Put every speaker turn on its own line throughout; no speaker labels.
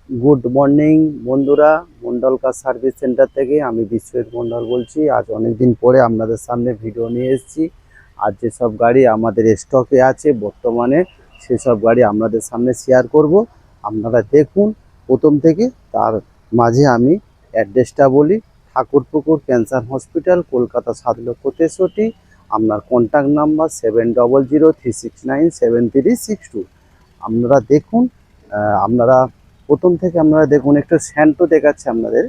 Good morning বন্ধুরা, Mondal car service centre থেকে আমি বিশ্বজিৎ মন্ডল বলছি। আজ অনেক দিন পরে আপনাদের সামনে ভিডিও নিয়ে এসেছি। আর যেসব গাড়ি আমাদের স্টকে আছে বর্তমানে সেসব গাড়ি আপনাদের সামনে শেয়ার করব। আপনারা দেখুন প্রথম থেকে। তার মাঝে আমি অ্যাড্রেসটা বলি। Thakurpukur cancer hospital, Kolkata 7,63,। আপনার কন্ট্যাক্ট নাম্বার 7003697362। আপনারা দেখুন। আপনারা প্রথম থেকে আপনারা দেখুন, একটু স্যান্টো দেখাচ্ছে আপনাদের।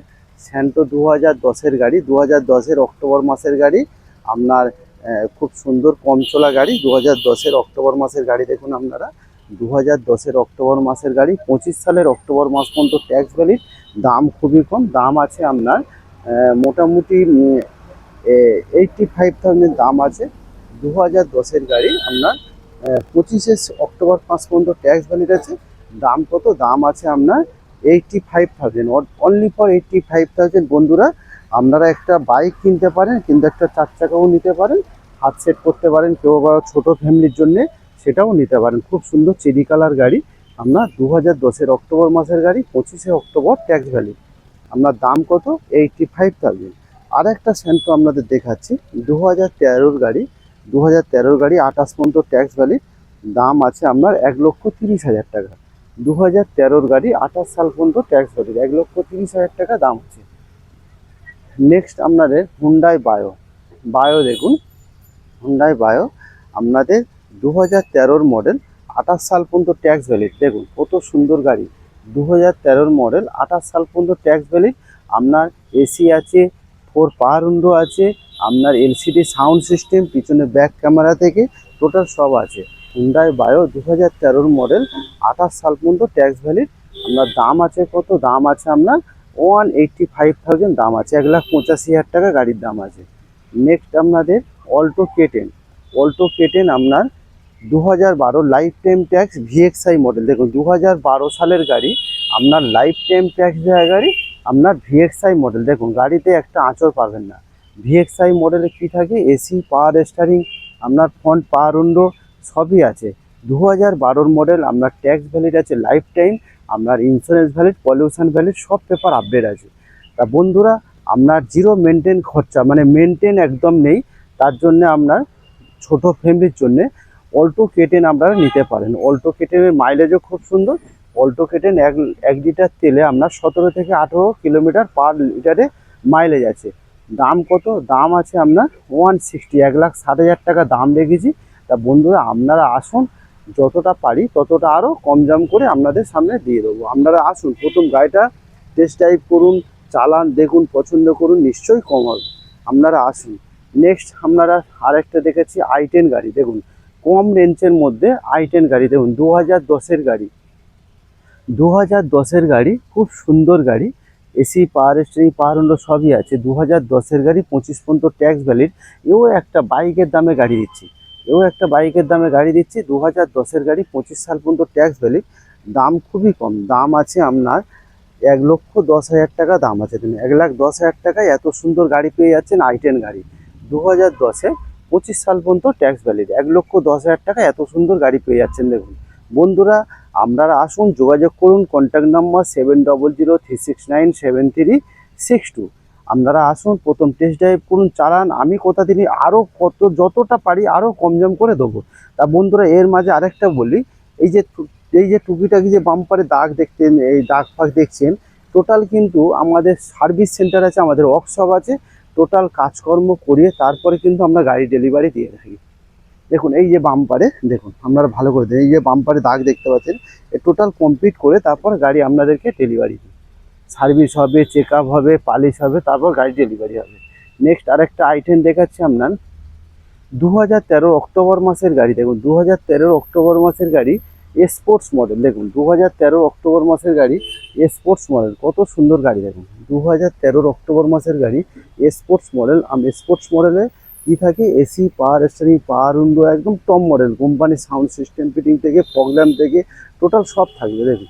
স্যান্টো 2010-এর গাড়ি, 2010-এর অক্টোবর মাসের গাড়ি। আপনার খুব সুন্দর কম চলা গাড়ি, 2010-এর অক্টোবর মাসের গাড়ি। দেখুন আপনারা 2010-এর অক্টোবর মাসের গাড়ি, 25 সালের অক্টোবর মাস পর্যন্ত ট্যাক্স ভ্যালিড। দাম খুবই কম, দাম আছে আপনার মোটামুটি 85,000 দাম আছে। 2010-এর গাড়ি আপনার 25শে অক্টোবর মাস পর্যন্ত ট্যাক্স ভ্যালিড আছে। দাম কত? দাম আছে আপনার 85,000, অনলি ফর 85,000। বন্ধুরা, আপনারা একটা বাইক কিনতে পারেন, কিন্তু একটা 4 চাকাও নিতে পারেন, হাত সেট করতে পারেন কেউ বা ছোটো ফ্যামিলির জন্যে, সেটাও নিতে পারেন। খুব সুন্দর চেরি কালার গাড়ি আপনার 2010-এর অক্টোবর মাসের গাড়ি, 25শে অক্টোবর ট্যাক্স ভ্যালিড। আপনার দাম কত? 85,000। আর একটা স্যান্টো আপনাদের দেখাচ্ছি, 2013-র গাড়ি। 2013-র গাড়ি 28 পর্যন্ত ট্যাক্স ভ্যালিড। দাম আছে আপনার 1,30,000 টাকা। 2013-র গাড়ি 28 সাল পর্যন্ত ট্যাক্স ভ্যালিড, 1,30,000 টাকা দাম আছে। নেক্সট আপনাদের হুন্ডাই বায়ো। বায়ো দেখুন, হুন্ডাই বায়ো আপনাদের 2013-র মডেল, 28 সাল পর্যন্ত ট্যাক্স ভ্যালিড। দেখুন কত সুন্দর গাড়ি, 2013-র মডেল, 28 সাল পর্যন্ত ট্যাক্স ভ্যালিড। আপনার এসি আছে, 4 পাওয়ার উইন্ডো আছে, আপনার এলসিডি সাউন্ড সিস্টেম, পিছনে ব্যাক ক্যামেরা থেকে টোটাল সব আছে। হুন্ডাই বায়ো 2013-র মডেল, 28 সাল পর্যন্ত ট্যাক্স ভ্যালিড। আপনার দাম আছে কত? দাম আছে আপনার 185,000 দাম আছে, 1,85,000 টাকা গাড়ির দাম আছে। নেক্সট আপনাদের অল্টো K10। অল্টো K10 আপনার 2012 life time tax VXI model. দেখুন 2012 সালের গাড়ি, আপনার লাইফ টাইম ট্যাক্স দেওয়া গাড়ি, আপনার ভিএক্সআই মডেল। দেখুন গাড়িতে একটা আঁচড় পাবেন না। ভিএক্সআই মডেলে কী থাকে? এসি, পাওয়ার স্টারিং, আপনার ফ্রন্ট পাওয়ার উইন্ডো সবই আছে। 2012-র মডেল, আপনার ট্যাক্স ভ্যালিড আছে লাইফ টাইম, আপনার ইন্স্যুরেন্স ভ্যালিড, পলিউশন ভ্যালিড, সব পেপার আপডেট আছে। তা বন্ধুরা, আপনার জিরো মেনটেন খরচা, মানে মেনটেন একদম নেই, তার জন্য আপনার ছোট ফ্যামিলির জন্য অল্টো K10 আপনারা নিতে পারেন। অল্টো K10-এর মাইলেজও খুব সুন্দর। অল্টো K10 এক লিটার তেলে আপনার 17 থেকে 18 কিলোমিটার পার লিটারে মাইলেজ আছে। দাম কত? দাম আছে আপনার 160, 1,60,000 টাকা দাম রেখেছি। তা বন্ধুরা, আপনারা আসুন, যতটা পারি ততটা আরও কম দাম করে আপনাদের সামনে দিয়ে দেবো। আপনারা আসুন, প্রথম গাড়িটা টেস্ট ড্রাইভ করুন, চালান, দেখুন, পছন্দ করুন, নিশ্চয়ই কম হবে। আপনারা আসুন। নেক্সট আপনারা আরেকটা দেখেছি i10 গাড়ি। দেখুন কম রেঞ্জের মধ্যে i10 গাড়ি, দেখুন 2010-এর গাড়ি। 2010-এর গাড়ি, খুব সুন্দর গাড়ি, AC, power steering, power window সবই আছে। 2010-এর গাড়ি, 25 পর্যন্ত ট্যাক্স ভ্যালিড। এও একটা বাইকের দামে গাড়ি দিচ্ছি, এও একটা বাইকের দামে গাড়ি দিচ্ছি। 2010-এর গাড়ি, 25 সাল পর্যন্ত ট্যাক্স ভ্যালিড। দাম খুবই কম, দাম আছে আপনার 1,10,000 টাকা দাম আছে। তুমি 1,10,000 টাকায় এত সুন্দর গাড়ি পেয়ে যাচ্ছেন i10 গাড়ি। 2010-এ 25 সাল পর্যন্ত ট্যাক্স ভ্যালিড, 1,10,000 টাকা এত সুন্দর গাড়ি পেয়ে যাচ্ছেন। দেখুন বন্ধুরা, আপনারা আসুন, যোগাযোগ করুন, কন্ট্যাক্ট নাম্বার 7003697362। আপনারা আসুন, প্রথম টেস্ট ড্রাইভ করুন, চালান, আমি কোথা থেকে আরও কত যতটা পারি আরও কম দাম করে দেবো। তা বন্ধুরা, এর মাঝে আরেকটা বলি, এই যে টুকিটাকি যে বাম্পারে দাগ দেখতেন, এই দাগ ফাগ দেখছেন, টোটাল কিন্তু আমাদের সার্ভিস সেন্টার আছে, আমাদের ওয়ার্কশপ আছে। টোটাল কাজকর্ম করিয়ে তারপরে কিন্তু আমরা গাড়ি ডেলিভারি দিয়ে থাকি। দেখুন এই যে বাম্পারে, দেখুন আপনারা ভালো করে দেখুন, এই যে বাম্পারে দাগ দেখতে পাচ্ছেন, এ টোটাল কমপ্লিট করে তারপর গাড়ি আপনাদেরকে ডেলিভারি দিই। সার্ভিস হবে, চেক আপ হবে, পালিশ হবে, তারপর গাড়ি ডেলিভারি হবে। নেক্সট আরেকটা i10 দেখাচ্ছি আপনার 2013 অক্টোবর মাসের গাড়ি। দেখুন 2013 অক্টোবর মাসের গাড়ি, স্পোর্টস মডেল। দেখুন 2013 অক্টোবর মাসের গাড়ি, স্পোর্টস মডেল, কত সুন্দর গাড়ি। দেখুন 2013 অক্টোবর মাসের গাড়ি, স্পোর্টস মডেল। স্পোর্টস মডেলে কী থাকে? AC, power steering, power window, একদম top model, company sound system fitting থেকে ফগ ল্যাম্প থেকে টোটাল সব থাকবে। দেখুন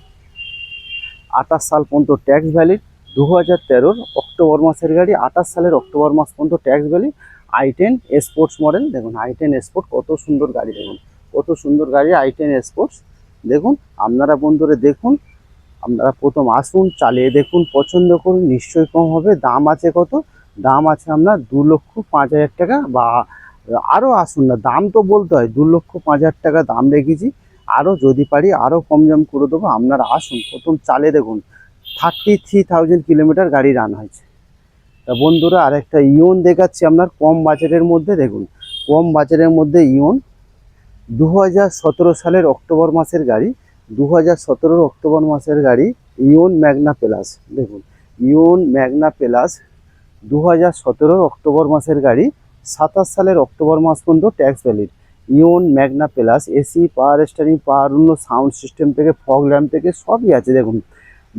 28 সাল পর্যন্ত ট্যাক্স ভ্যালিড। 2013 অক্টোবর মাসের গাড়ি, 28 সালের অক্টোবর মাস পর্যন্ত tax valid. i10 sports model. দেখুন i10 স্পোর্ট, কত সুন্দর গাড়ি। দেখুন কত সুন্দর গাড়ি i10 স্পোর্টস। দেখুন আপনারা বন্ধুরা দেখুন, আপনারা প্রথম আসুন, চালিয়ে দেখুন, পছন্দ করুন, নিশ্চয়ই কম হবে। দাম আছে কত? দাম আছে আপনার 2,05,000 টাকা, বা আরও আসুন না, দাম তো বলতে হয়, 2,05,000 টাকা দাম রেখেছি। আরও যদি পারি আরও কম দাম করে দেবো। আপনারা আসুন, প্রথম চালিয়ে দেখুন। 33,000 কিলোমিটার গাড়ি রান হয়েছে। তা বন্ধুরা, আরেকটা ইওন দেখাচ্ছি আপনার কম বাজেটের মধ্যে। দেখুন, কম বাজেটের মধ্যে ইওন 2017 সালের অক্টোবর মাসের গাড়ি, 2017 অক্টোবর মাসের গাড়ি, ইওন ম্যাগনা প্লাস। দেখুন, ইওন ম্যাগনা প্লাস 2017 অক্টোবর মাসের গাড়ি, 27 সালের অক্টোবর মাস পর্যন্ত tax valid. Eon Magna plus AC, power steering, power window, sound system থেকে ফগ ল্যাম্প থেকে সবই আছে। দেখুন,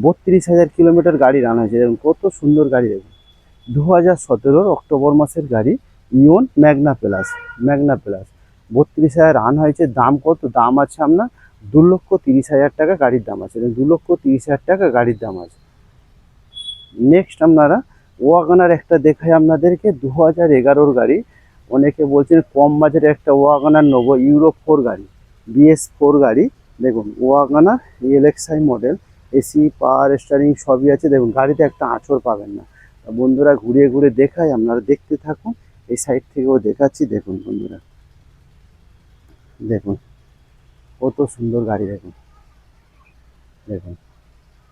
32,000 কিলোমিটার গাড়ি রান হয়েছে। দেখুন কত সুন্দর গাড়ি। দেখুন, 2017 অক্টোবর মাসের গাড়ি, Eon Magna plus. Magna plus 32,000 run হয়েছে। দাম কত? দাম আছে আপনার 2,30,000 টাকা গাড়ির দাম আছে। 2,30,000 টাকা গাড়ির দাম আছে। নেক্সট আপনারা ওয়াগনার একটা দেখাই আপনাদেরকে, 2011 গাড়ি। অনেকে বলছেন কম বাজেটের একটা ওয়াগনার নেবো, ইউরো 4 গাড়ি, BS4 গাড়ি। দেখুন, WagonR LXI model, AC, power steering সবই আছে। দেখুন, গাড়িতে একটা আঁচড় পাবেন না। বন্ধুরা ঘুরিয়ে ঘুরে দেখাই, আপনারা দেখতে থাকুন। এই সাইড থেকেও দেখাচ্ছি। দেখুন বন্ধুরা, দেখুন কত সুন্দর গাড়ি। দেখুন, দেখুন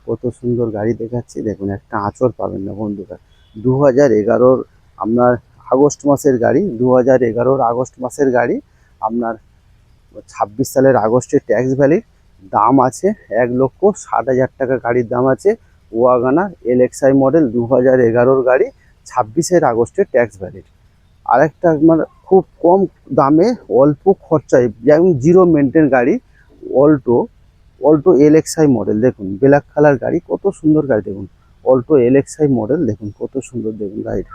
কত সুন্দর গাড়ি দেখাচ্ছি। দেখুন, একটা আঁচড় পাবেন না বন্ধুরা। 2011 আপনার আগস্ট মাসের গাড়ি, 2011 আগস্ট মাসের গাড়ি। আপনার 26 সালের আগস্টে ট্যাক্স ভ্যালিড। দাম আছে 1,60,000 টাকা গাড়ির দাম আছে। ওয়াগনার এলএক্সআই মডেল, 2011 গাড়ি, 26 আগস্টে ট্যাক্স ভ্যালিড। আরেকটা আপনার খুব কম দামে অল্প খরচায়, যেমন জিরো মেনটেন গাড়ি, অল্টো, অল্টো এলএক্সআই মডেল। দেখুন, ব্ল্যাক কালার গাড়ি, কত সুন্দর গাড়ি। দেখুন, অল্টো এলএক্সআই মডেল, দেখুন কত সুন্দর। দেখুন গাড়িটা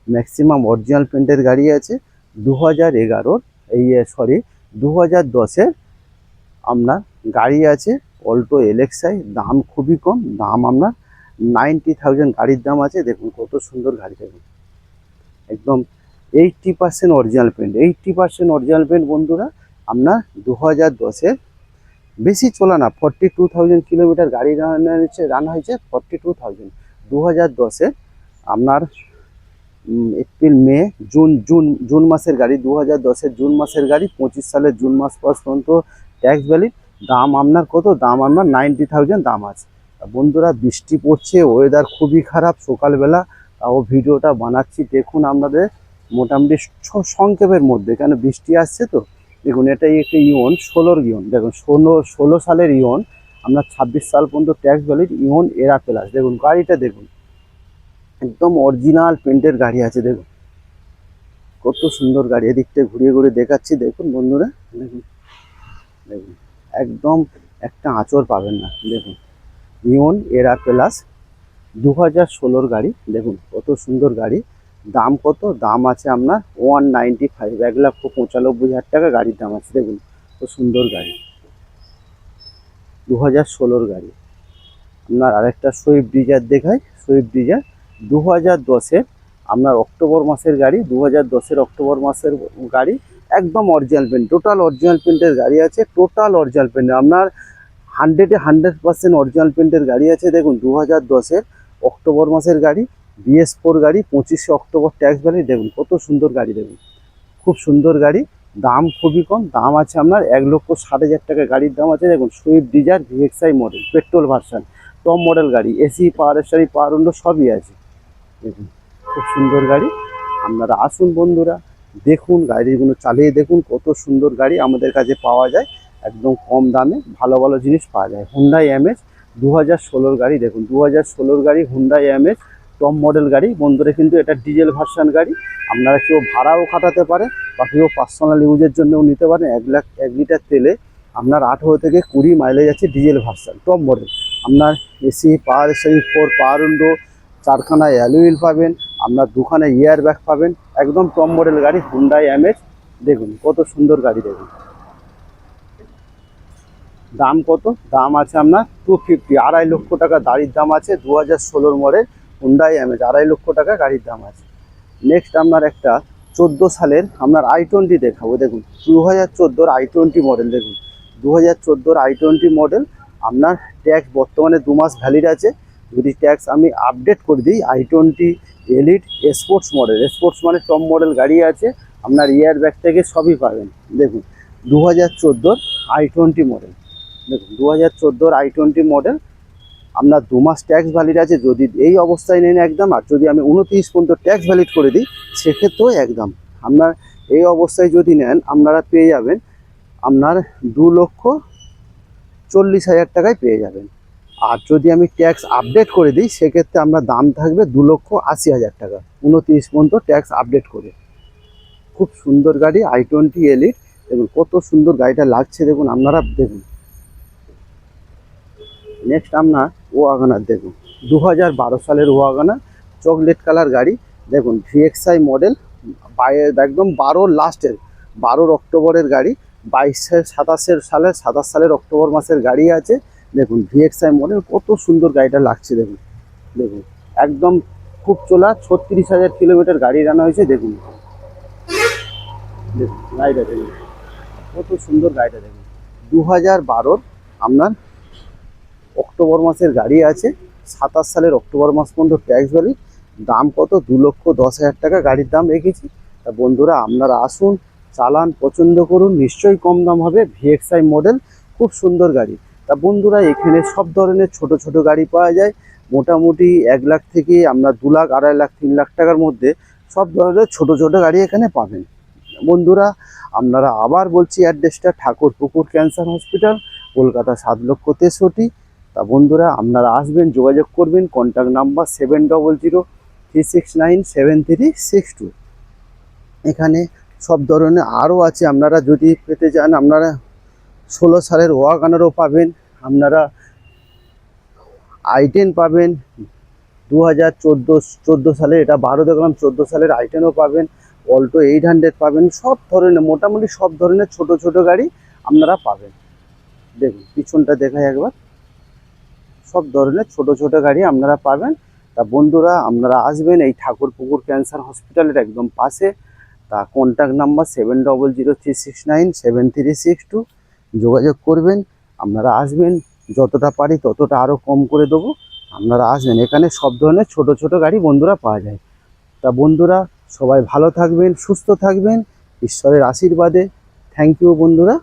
ম্যাক্সিমাম অরিজিনাল পেন্টের গাড়ি আছে। 2011 সরি 2010-এর আপনার গাড়ি আছে, অল্টো এলএক্সআই। দাম খুবই কম, দাম আপনার 90,000 গাড়ির দাম আছে। দেখুন কত সুন্দর গাড়ি। দেখুন একদম 80% অরিজিনাল পেন্ট, 80% অরিজিনাল পেন্ট বন্ধুরা। আপনার 2010-এর, বেশি চলে না, 42,000 কিলোমিটার গাড়ি রান হয়েছে। 42,000 2010-এর আপনার এপ্রিল, মে, জুন, জুন মাসের গাড়ি। 2010-এর জুন মাসের গাড়ি, 25 সালের জুন মাস পর্যন্ত ট্যাক্স ভ্যালিড। দাম আপনার কত? দাম আপনার 90,000 দাম আছে। বন্ধুরা বৃষ্টি পড়ছে, ওয়েদার খুবই খারাপ সকালবেলা, তাও ভিডিওটা বানাচ্ছি। দেখুন আপনাদের মোটামুটি সংক্ষেপের মধ্যে, কেন বৃষ্টি আসছে তো। দেখুন, এটাই একটি ইওন 16 ইওন। দেখুন, 16 সালের ইওন, আপনার 26 সাল পর্যন্ত ট্যাক্স ভ্যালিড, ইওন এরা প্লাস। দেখুন গাড়িটা দেখুন, একদম অরিজিনাল পেন্টের গাড়ি আছে। দেখুন কত সুন্দর গাড়ি। এদিক থেকে ঘুরিয়ে ঘুরিয়ে দেখাচ্ছি। দেখুন বন্ধুরা, দেখুন, দেখুন একদম একটা আঁচড় পাবেন না। দেখুন, ইওন এরা প্লাস 2016 গাড়ি। দেখুন কত সুন্দর গাড়ি। দাম কত? দাম আছে আপনার 195, 1,95,000 টাকা গাড়ির দাম আছে। দেখুন কত সুন্দর গাড়ি, 2016 গাড়ি। আপনার আরেকটা সুইফট ডিজায়ার দেখাই। সুইফট ডিজায়ার 2010-এর আপনার অক্টোবর মাসের গাড়ি, 2010-এর অক্টোবর মাসের গাড়ি। একদম অরিজিনাল পেন্ট, টোটাল অরিজিনাল পেন্টের গাড়ি আছে। টোটাল অরিজিনাল পেন্ট আপনার 100% অরিজিনাল পেন্টের গাড়ি আছে। দেখুন, 2010-এর অক্টোবর মাসের গাড়ি, BS4 গাড়ি, 25শে অক্টোবর ট্যাক্স ভ্যালি। দেখুন কত সুন্দর গাড়ি। দেখুন খুব সুন্দর গাড়ি, দাম খুবই কম। দাম আছে আপনার 1,60,000 টাকা গাড়ির দাম আছে। দেখুন, Swift Dzire VXI model, petrol version, top model গাড়ি, AC, power steering, power window সবই আছে। দেখুন খুব সুন্দর গাড়ি। আপনারা আসুন বন্ধুরা, দেখুন গাড়িগুলো, চালিয়ে দেখুন কত সুন্দর গাড়ি আমাদের কাছে পাওয়া যায়। একদম কম দামে ভালো ভালো জিনিস পাওয়া যায়। হুন্ডাই এমএস 2016 গাড়ি। দেখুন 2016 গাড়ি হুন্ডাই এমএস, টপ মডেল গাড়ি বন্ধুরা। কিন্তু এটা ডিজেল ভার্সন গাড়ি। আপনারা কেউ ভাড়াও খাটাতে পারে, বা কেউ পার্সোনাল ইউজের জন্যও নিতে পারেন। 1 লিটার তেলে আপনার 18 থেকে 20 মাইলেজ আছে। Diesel version, top model. আপনার AC, power steering, 4 power window, 4খানা অ্যালুই পাবেন, আপনার 2খানা এয়ার ব্যাগ পাবেন। একদম টপ মডেল গাড়ি, হুন্ডাই এমএস। দেখুন কত সুন্দর গাড়ি। দেখুন দাম কত? দাম আছে আপনার 250, 2.5 লক্ষ টাকা গাড়ির দাম আছে। 2016 মডেল হুন্ডাই এমএস, 2.5 লক্ষ টাকা গাড়ির দাম আছে। নেক্সট আপনার একটা 14 সালের আপনার i20 দেখাবো। দেখুন 2014 i20 মডেল। দেখুন 2014 i20 মডেল আপনার ট্যাক্স বর্তমানে 2 মাস ভ্যালিড আছে। যদি ট্যাক্স আমি আপডেট করে দিই, i20 elite sports model, sports মানে টপ মডেল গাড়ি আছে, আপনার ইয়ার ব্যাগ থেকে সবই পাবেন। দেখুন 2014 i20 মডেল, দেখুন 2014 i20 মডেল, আপনার 2 মাস ট্যাক্স ভ্যালিড আছে। যদি এই অবস্থায় নেন একদম, আর যদি আমি 29 পর্যন্ত ট্যাক্স ভ্যালিড করে দিই সেক্ষেত্রেও একদম। আপনার এই অবস্থায় যদি নেন আপনারা পেয়ে যাবেন আপনার 2,40,000 টাকায় পেয়ে যাবেন। আর যদি আমি ট্যাক্স আপডেট করে দিই সেক্ষেত্রে আপনার দাম থাকবে 2,80,000 টাকা 29 পর্যন্ত ট্যাক্স আপডেট করে। খুব সুন্দর গাড়ি i20 এলিট, দেখুন কত সুন্দর গাড়িটা লাগছে, দেখুন আপনারা দেখুন। নেক্সট আপনার ওয়াগনার, দেখুন 2012 সালের ওয়াগনার, চকলেট কালার গাড়ি, দেখুন ভিএক্সআই মডেল, একদম 12 অক্টোবরের গাড়ি, 27 সালের অক্টোবর মাসের গাড়ি আছে। দেখুন ভিএক্সআই মডেল, কত সুন্দর গাড়িটা লাগছে, দেখুন দেখুন একদম খুব চলা, 36,000 কিলোমিটার গাড়ি রান হয়েছে। দেখুন দেখুন গাড়িটা দেখুন কত সুন্দর গাড়িটা, দেখুন 2012 আপনার অক্টোবর মাসের গাড়ি আছে, 27 সালের অক্টোবর মাস পর্যন্ত ট্যাক্স ভ্যালিড। দাম কত? 2,10,000 টাকা গাড়ির দাম রেখেছি। তা বন্ধুরা আপনারা আসুন, চালান, পছন্দ করুন, নিশ্চয়ই কম দাম হবে। ভিএক্সআই মডেল, খুব সুন্দর গাড়ি। তা বন্ধুরা এখানে সব ধরনের ছোট ছোট গাড়ি পাওয়া যায়, মোটামুটি 1 লাখ থেকে আপনার 2 লাখ, 2.5 লাখ, 3 লাখ টাকার মধ্যে সব ধরনের ছোট ছোট গাড়ি এখানে পাবেন। বন্ধুরা আপনারা আবার বলছি, অ্যাড্রেসটা ঠাকুরপুকুর ক্যান্সার হসপিটাল, কলকাতা 7,63,000। তা বন্ধুরা আপনারা আসবেন, যোগাযোগ করবেন, কন্ট্যাক্ট নাম্বার 7003697362। এখানে সব ধরনের আরও আছে, আপনারা যদি পেতে চান আপনারা 16 সালের ওয়াগনারও পাবেন, আপনারা i10 পাবেন, 2014 সালের, এটা 12 দেখলাম, 14 সালের i10ও পাবেন, অল্টো 800 পাবেন, সব ধরনের মোটামুটি সব ধরনের ছোট ছোট গাড়ি আপনারা পাবেন। দেখুন পিছনটা দেখাই একবার, সব ধরনের ছোট ছোট গাড়ি আপনারা পাবেন। তা বন্ধুরা আপনারা আসবেন এই ঠাকুরপুকুর ক্যান্সার হসপিটালের একদম পাশে। তা কন্ট্যাক্ট নাম্বার 7003697362, যোগাযোগ করবেন। আপনারা আসবেন, যতটা পারি ততটা আরও কম করে দেবো, আপনারা আসবেন। এখানে সব ধরনের ছোট ছোট গাড়ি বন্ধুরা পাওয়া যায়। তা বন্ধুরা সবাই ভালো থাকবেন, সুস্থ থাকবেন, ঈশ্বরের আশীর্বাদে। থ্যাংক ইউ বন্ধুরা।